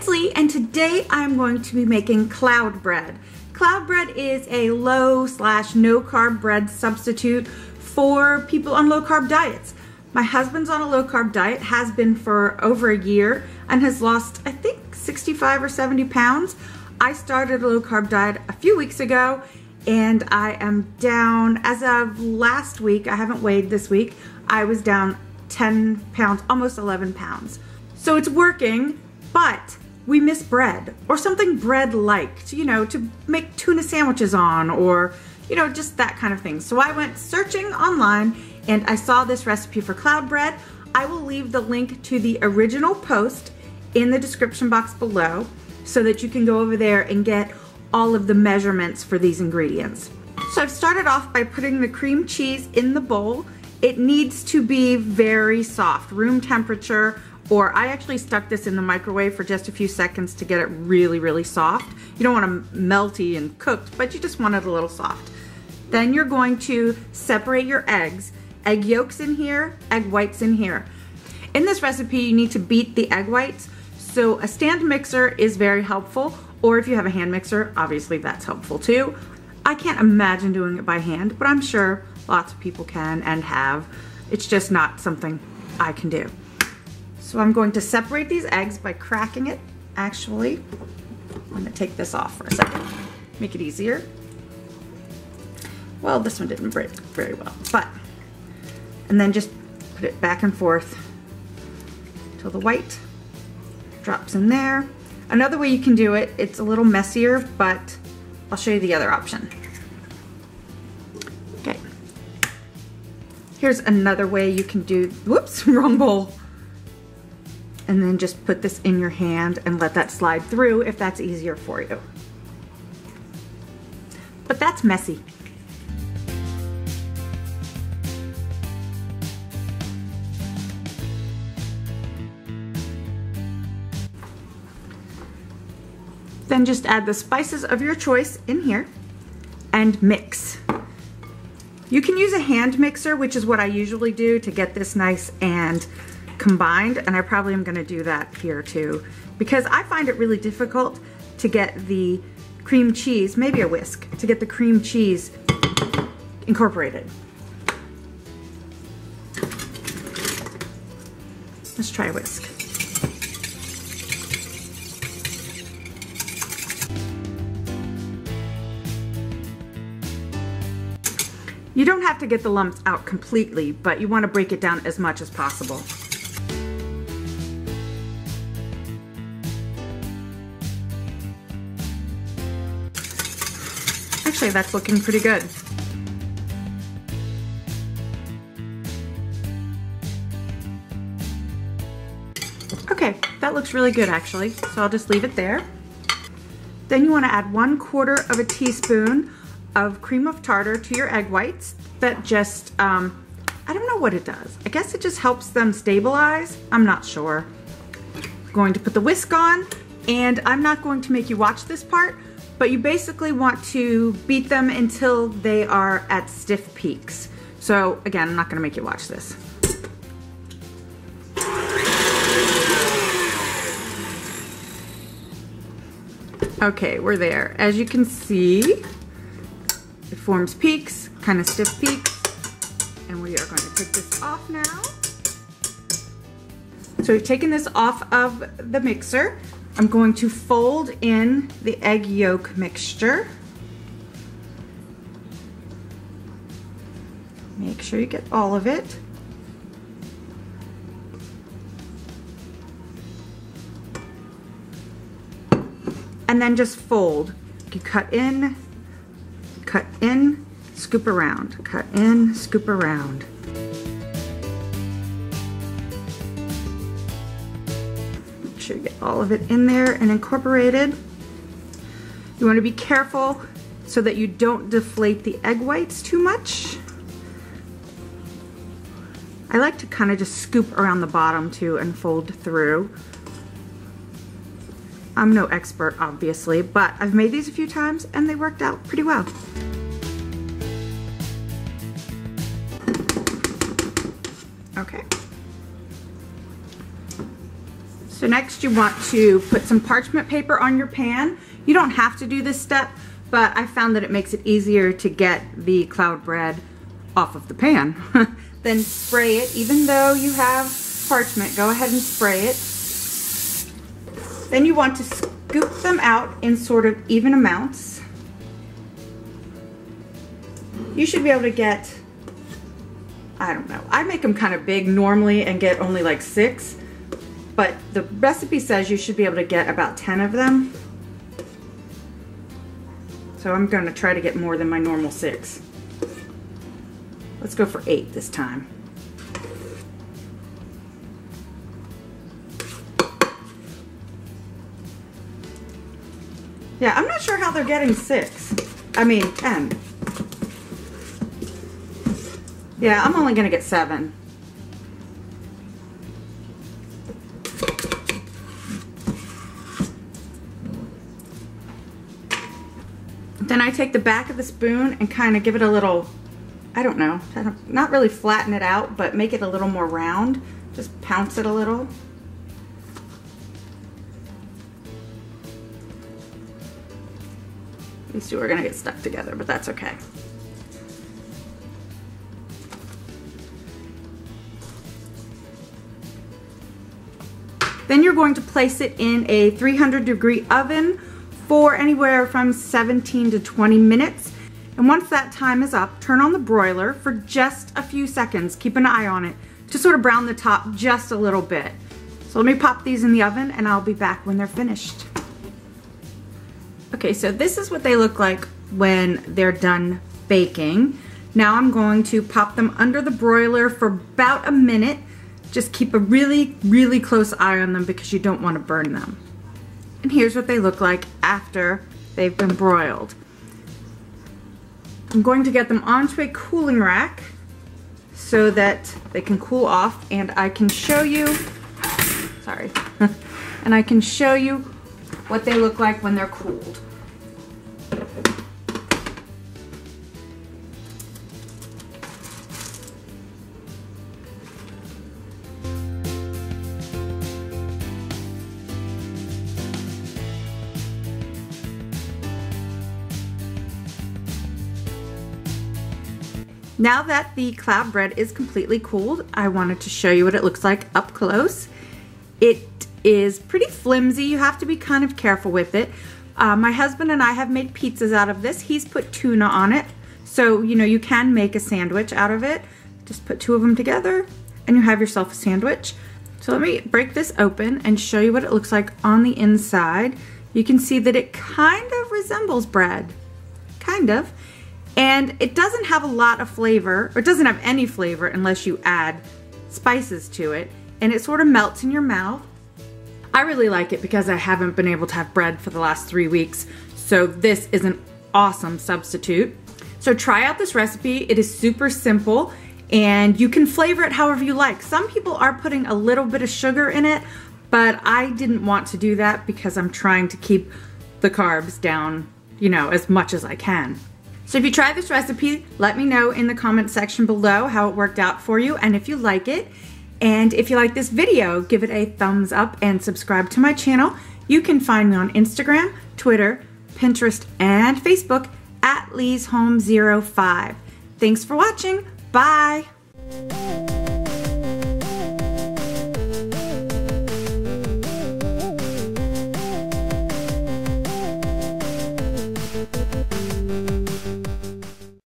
it's Lee, and today I'm going to be making cloud bread. Cloud bread is a low/no carb bread substitute for people on low carb diets. My husband's on a low carb diet, has been for over a year, and has lost, I think, 65 or 70 pounds. I started a low carb diet a few weeks ago, and I am down, as of last week, I haven't weighed this week, I was down 10 pounds, almost 11 pounds. So it's working, but we miss bread or something bread-like, you know, to make tuna sandwiches on, or, you know, just that kind of thing. So I went searching online and I saw this recipe for cloud bread. I will leave the link to the original post in the description box below so that you can go over there and get all of the measurements for these ingredients. So I've started off by putting the cream cheese in the bowl. It needs to be very soft, room temperature, or I actually stuck this in the microwave for just a few seconds to get it really, really soft. You don't want it melty and cooked, but you just want it a little soft. Then you're going to separate your eggs. Egg yolks in here, egg whites in here. In this recipe, you need to beat the egg whites, so a stand mixer is very helpful, or if you have a hand mixer, obviously that's helpful too. I can't imagine doing it by hand, but I'm sure lots of people can and have. It's just not something I can do. So I'm going to separate these eggs by cracking it. Actually, I'm going to take this off for a second, make it easier. Well, this one didn't break very well, but, and then just put it back and forth till the white drops in there. Another way you can do it, it's a little messier, but I'll show you the other option. Okay. Here's another way you can do, whoops, wrong bowl. And then just put this in your hand and let that slide through if that's easier for you. But that's messy. Then just add the spices of your choice in here and mix. You can use a hand mixer, which is what I usually do to get this nice and combined, and I probably am going to do that here too, because I find it really difficult to get the cream cheese, maybe a whisk, to get the cream cheese incorporated. Let's try a whisk. You don't have to get the lumps out completely, but you want to break it down as much as possible. Actually, that's looking pretty good. Okay, that looks really good actually, so I'll just leave it there. Then you want to add 1/4 of a teaspoon of cream of tartar to your egg whites. That just, I don't know what it does. I guess it just helps them stabilize. I'm not sure. I'm going to put the whisk on, and I'm not going to make you watch this part, but you basically want to beat them until they are at stiff peaks. So again, I'm not going to make you watch this. Okay, we're there. As you can see, it forms peaks, kind of stiff peaks, and we are going to take this off now. So we've taken this off of the mixer. I'm going to fold in the egg yolk mixture. Make sure you get all of it. And then just fold. You cut in, scoop around, cut in, scoop around. Make sure you get all of it in there and incorporated. You want to be careful so that you don't deflate the egg whites too much. I like to kind of just scoop around the bottom too and fold through. I'm no expert, obviously, but I've made these a few times and they worked out pretty well. Okay. So So next you want to put some parchment paper on your pan. You don't have to do this step, but I found that it makes it easier to get the cloud bread off of the pan. Then spray it. Even though you have parchment, go ahead and spray it. Then you want to scoop them out in sort of even amounts. You should be able to get, I don't know, I make them kind of big normally and get only like 6, but the recipe says you should be able to get about 10 of them. So I'm going to try to get more than my normal 6. Let's go for 8 this time. Yeah, I'm not sure how they're getting 6. I mean 10. Yeah, I'm only gonna get 7. Then I take the back of the spoon and kind of give it a little, I don't know, not really flatten it out, but make it a little more round. Just pounce it a little. These two are gonna get stuck together, but that's okay. Then you're going to place it in a 300-degree oven for anywhere from 17 to 20 minutes. And once that time is up, turn on the broiler for just a few seconds. Keep an eye on it to sort of brown the top just a little bit. So let me pop these in the oven and I'll be back when they're finished. Okay, so this is what they look like when they're done baking. Now I'm going to pop them under the broiler for about a minute. Just keep a really, really close eye on them because you don't want to burn them. And here's what they look like after they've been broiled. I'm going to get them onto a cooling rack so that they can cool off, and I can show you, sorry, and I can show you what they look like when they're cooled. Now that the cloud bread is completely cooled, I wanted to show you what it looks like up close. It is pretty flimsy. You have to be kind of careful with it. My husband and I have made pizzas out of this. He's put tuna on it. So, you know, you can make a sandwich out of it. Just put 2 of them together and you have yourself a sandwich. So let me break this open and show you what it looks like on the inside. You can see that it kind of resembles bread. Kind of. And it doesn't have a lot of flavor, or it doesn't have any flavor unless you add spices to it, and it sort of melts in your mouth. I really like it because I haven't been able to have bread for the last 3 weeks, so this is an awesome substitute. So try out this recipe. It is super simple, and you can flavor it however you like. Some people are putting a little bit of sugar in it, but I didn't want to do that because I'm trying to keep the carbs down, you know, as much as I can. So if you try this recipe, let me know in the comment section below how it worked out for you and if you like it. And if you like this video, give it a thumbs up and subscribe to my channel. You can find me on Instagram, Twitter, Pinterest, and Facebook at Lee'sHome05. Thanks for watching. Bye.